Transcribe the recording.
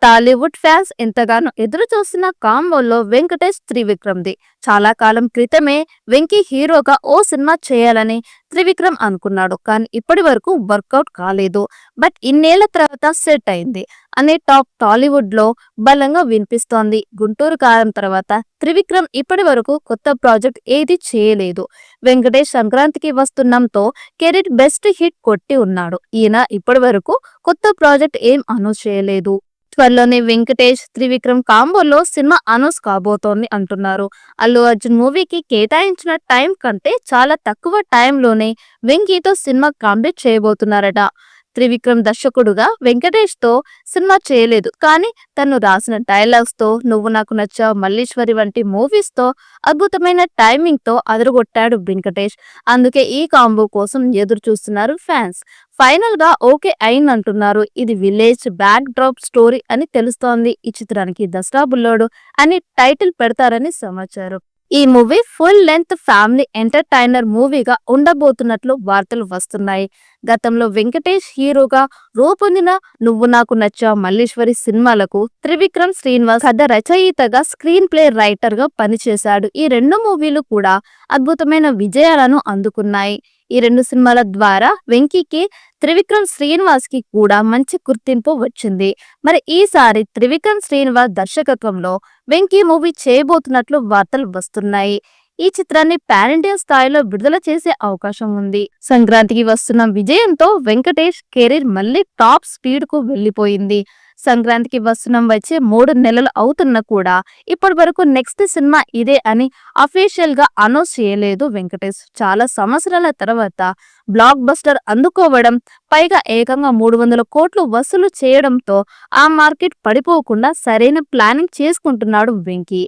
Tollywood fans ఎంతగానో ఎదురు చూస్తున్న కాంబోలో వెంకటేష్ త్రివిక్రమ్ది. చాలా కాలం క్రితమే వెంకీ హీరోగా ఓ సినిమా చేయాలని త్రివిక్రమ్ అనుకున్నాడు. కానీ ఇప్పటి వరకు వర్కౌట్ కాలేదు. బట్ ఇన్నేళ్ల తర్వాత సెట్ అయింది అనే టాప్ టాలీవుడ్ లో బలంగా వినిపిస్తోంది. గుంటూరు కాలం తర్వాత త్రివిక్రమ్ ఇప్పటి వరకు కొత్త ప్రాజెక్ట్ ఏది చేయలేదు. వెంకటేష్ సంక్రాంతికి వస్తున్నాంతో కెరీర్ బెస్ట్ హిట్ కొట్టి ఉన్నాడు. ఈయన ఇప్పటి వరకు కొత్త ప్రాజెక్ట్ ఏం అనౌన్స్ చేయలేదు. త్వరలోనే వెంకటేష్ త్రివిక్రమ్ కాంబోలో సినిమా అనౌన్స్ కాబోతోంది అంటున్నారు. అల్లు అర్జున్ మూవీకి కేటాయించిన టైం కంటే చాలా తక్కువ టైంలోనే వెంకీతో సినిమా కంప్లీట్ చేయబోతున్నారట. త్రివిక్రమ్ దర్శకుడుగా వెంకటేష్ తో సినిమా చేయలేదు, కానీ తను రాసిన డైలాగ్స్ తో, నువ్వు నాకు నచ్చావు, మల్లీశ్వరి వంటి మూవీస్ తో అద్భుతమైన టైమింగ్ తో అదరగొట్టాడు వెంకటేష్. అందుకే ఈ కాంబో కోసం ఎదురు చూస్తున్నారు ఫ్యాన్స్. ఫైనల్ గా ఓకే అయిందంటున్నారు. ఇది విలేజ్ బ్యాక్ డ్రాప్ స్టోరీ అని తెలుస్తోంది. ఈ చిత్రానికి దసరా బుల్లోడు అని టైటిల్ పెడతారని సమాచారం. ఈ movie full length family entertainer మూవీగా ఉండబోతున్నట్లు వార్తలు వస్తున్నాయి. గతంలో వెంకటేష్ హీరోగా రూపొందిన నువ్వు నాకు నచ్చావు, మల్లీశ్వరి సినిమాలకు త్రివిక్రమ్ శ్రీనివాస్ కథ రచయితగా, స్క్రీన్ ప్లే రైటర్ గా పనిచేశాడు. ఈ రెండు మూవీలు కూడా అద్భుతమైన విజయాలను అందుకున్నాయి. ఈ రెండు సినిమాల ద్వారా వెంకీకి, త్రివిక్రమ్ శ్రీనివాస్ కి కూడా మంచి గుర్తింపు వచ్చింది. మరి ఈసారి త్రివిక్రమ్ శ్రీనివాస్ దర్శకత్వంలో వెంకీ మూవీ చేయబోతున్నట్లు వార్తలు వస్తున్నాయి. ఈ చిత్రాన్ని పాన్ ఇండియా స్థాయిలో విడుదల చేసే అవకాశం ఉంది. సంక్రాంతికి వస్తున్న విజయంతో వెంకటేష్ కెరీర్ మళ్ళీ టాప్ స్పీడ్ కు వెళ్లిపోయింది. సంక్రాంతికి వస్తున్నాం వచ్చే 3 నెలలు అవుతున్నా కూడా ఇప్పటి వరకు నెక్స్ట్ సినిమా ఇదే అని అఫీషియల్ గా అనౌన్స్ చేయలేదు వెంకటేష్. చాలా సంవత్సరాల తర్వాత బ్లాక్ బస్టర్ అందుకోవడం, పైగా ఏకంగా 300 కోట్లు వసూలు చేయడంతో ఆ మార్కెట్ పడిపోకుండా సరైన ప్లానింగ్ చేసుకుంటున్నాడు వెంకీ.